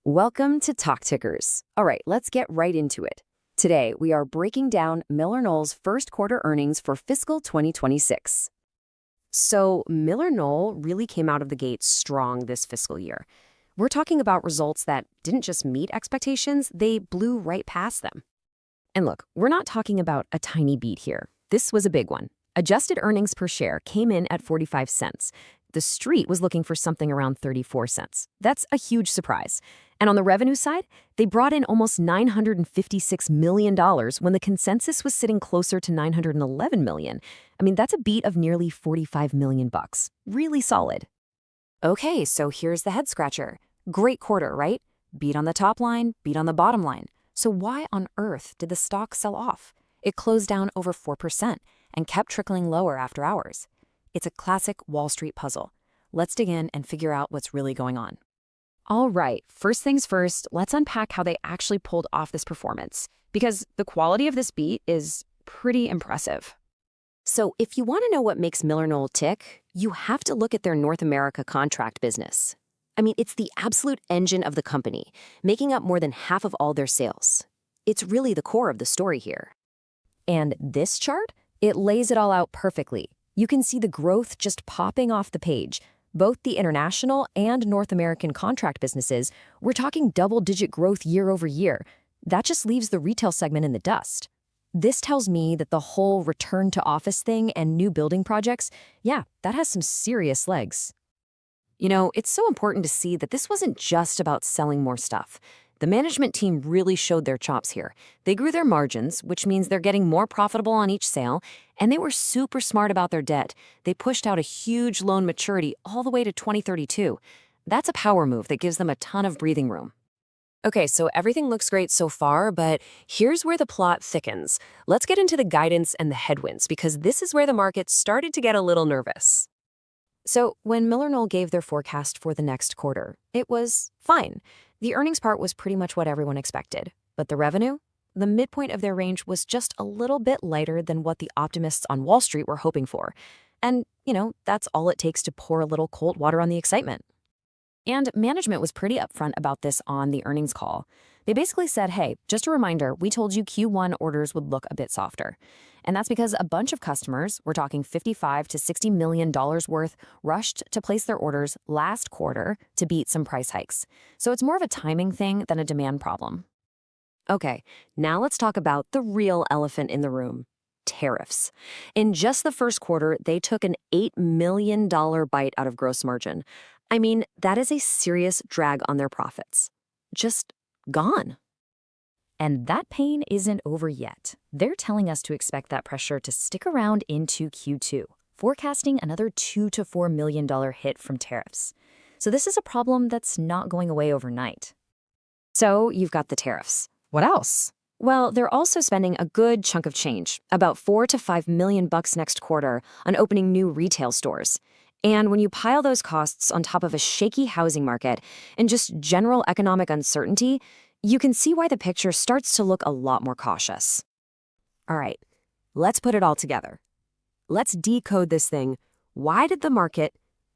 Welcome to Talk Tickers. All right, let's get right into it. Today, we are breaking down MillerKnoll's first quarter earnings for fiscal 2026. So, MillerKnoll really came out of the gate strong this fiscal year. We're talking about results that didn't just meet expectations, they blew right past them. And look, we're not talking about a tiny beat here. This was a big one. Adjusted earnings per share came in at 45 cents. The street was looking for something around 34 cents. That's a huge surprise. And on the revenue side, they brought in almost $956 million when the consensus was sitting closer to $911 million. I mean, that's a beat of nearly $45 million bucks. Really solid. Okay, so here's the head scratcher. Great quarter, right? Beat on the top line, beat on the bottom line. So why on earth did the stock sell off? It closed down over 4% and kept trickling lower after hours. It's a classic Wall Street puzzle. Let's dig in and figure out what's really going on. All right, first things first, let's unpack how they actually pulled off this performance, because the quality of this beat is pretty impressive. So if you want to know what makes MillerKnoll tick, you have to look at their North America contract business. I mean, it's the absolute engine of the company, making up more than half of all their sales. It's really the core of the story here. And this chart, it lays it all out perfectly. You can see the growth just popping off the page. Both the international and North American contract businesses, we're talking double-digit growth year over year. That just leaves the retail segment in the dust. This tells me that the whole return to office thing and new building projects, yeah, that has some serious legs. You know, it's so important to see that this wasn't just about selling more stuff. The management team really showed their chops here. They grew their margins, which means they're getting more profitable on each sale, and they were super smart about their debt. They pushed out a huge loan maturity all the way to 2032. That's a power move that gives them a ton of breathing room. Okay, so everything looks great so far, but here's where the plot thickens. Let's get into the guidance and the headwinds, because this is where the market started to get a little nervous. So when MillerKnoll gave their forecast for the next quarter, it was fine. The earnings part was pretty much what everyone expected. But the revenue? The midpoint of their range was just a little bit lighter than what the optimists on Wall Street were hoping for. And, that's all it takes to pour a little cold water on the excitement. And management was pretty upfront about this on the earnings call. They basically said, hey, just a reminder, we told you Q1 orders would look a bit softer. And that's because a bunch of customers, we're talking $55 to $60 million worth, rushed to place their orders last quarter to beat some price hikes. So it's more of a timing thing than a demand problem. Okay, now let's talk about the real elephant in the room, tariffs. In just the first quarter, they took an $8 million bite out of gross margin. I mean, that is a serious drag on their profits. Just gone. And that pain isn't over yet. They're telling us to expect that pressure to stick around into Q2, forecasting another $2 to $4 million hit from tariffs. So this is a problem that's not going away overnight. So you've got the tariffs. What else? Well, they're also spending a good chunk of change, about $4 to $5 million bucks next quarter, on opening new retail stores. And when you pile those costs on top of a shaky housing market and just general economic uncertainty, you can see why the picture starts to look a lot more cautious. All right, let's put it all together. Let's decode this thing. Why did the market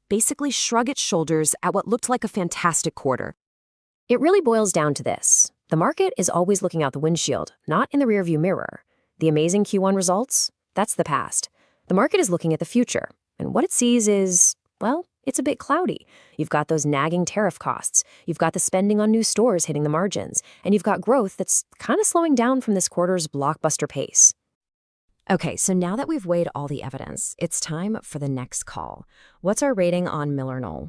basically shrug its shoulders at what looked like a fantastic quarter? It really boils down to this. The market is always looking out the windshield, not in the rearview mirror. The amazing Q1 results? That's the past. The market is looking at the future, and what it sees is, well, it's a bit cloudy. You've got those nagging tariff costs. You've got the spending on new stores hitting the margins. And you've got growth that's kind of slowing down from this quarter's blockbuster pace. Okay, so now that we've weighed all the evidence, it's time for the next call. What's our rating on MillerKnoll?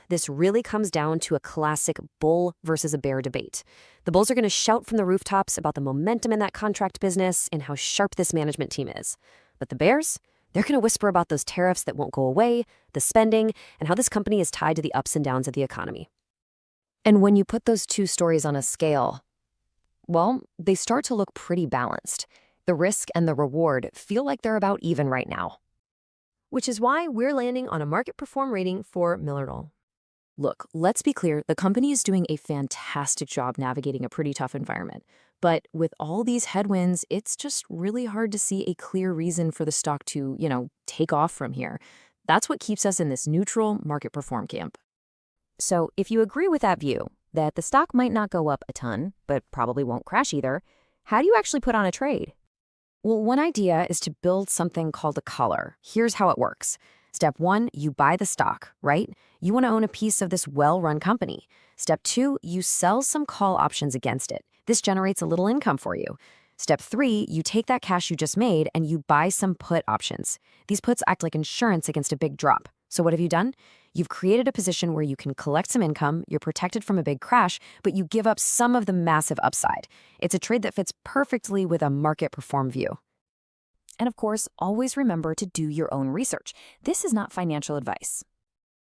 This really comes down to a classic bull versus a bear debate. The bulls are going to shout from the rooftops about the momentum in that contract business and how sharp this management team is. But the bears? They're going to whisper about those tariffs that won't go away, the spending, and how this company is tied to the ups and downs of the economy. And when you put those two stories on a scale, well, they start to look pretty balanced. The risk and the reward feel like they're about even right now. Which is why we're landing on a market perform rating for MillerKnoll. Look, let's be clear, the company is doing a fantastic job navigating a pretty tough environment. But with all these headwinds, it's just really hard to see a clear reason for the stock to, take off from here. That's what keeps us in this neutral market perform camp. So if you agree with that view, that the stock might not go up a ton, but probably won't crash either. How do you actually put on a trade? Well, one idea is to build something called a collar. Here's how it works. Step 1, you buy the stock, right? You want to own a piece of this well-run company. Step 2, you sell some call options against it. This generates a little income for you. Step 3, you take that cash you just made and you buy some put options. These puts act like insurance against a big drop. So what have you done? You've created a position where you can collect some income, you're protected from a big crash, but you give up some of the massive upside. It's a trade that fits perfectly with a market perform view. And of course, always remember to do your own research. This is not financial advice.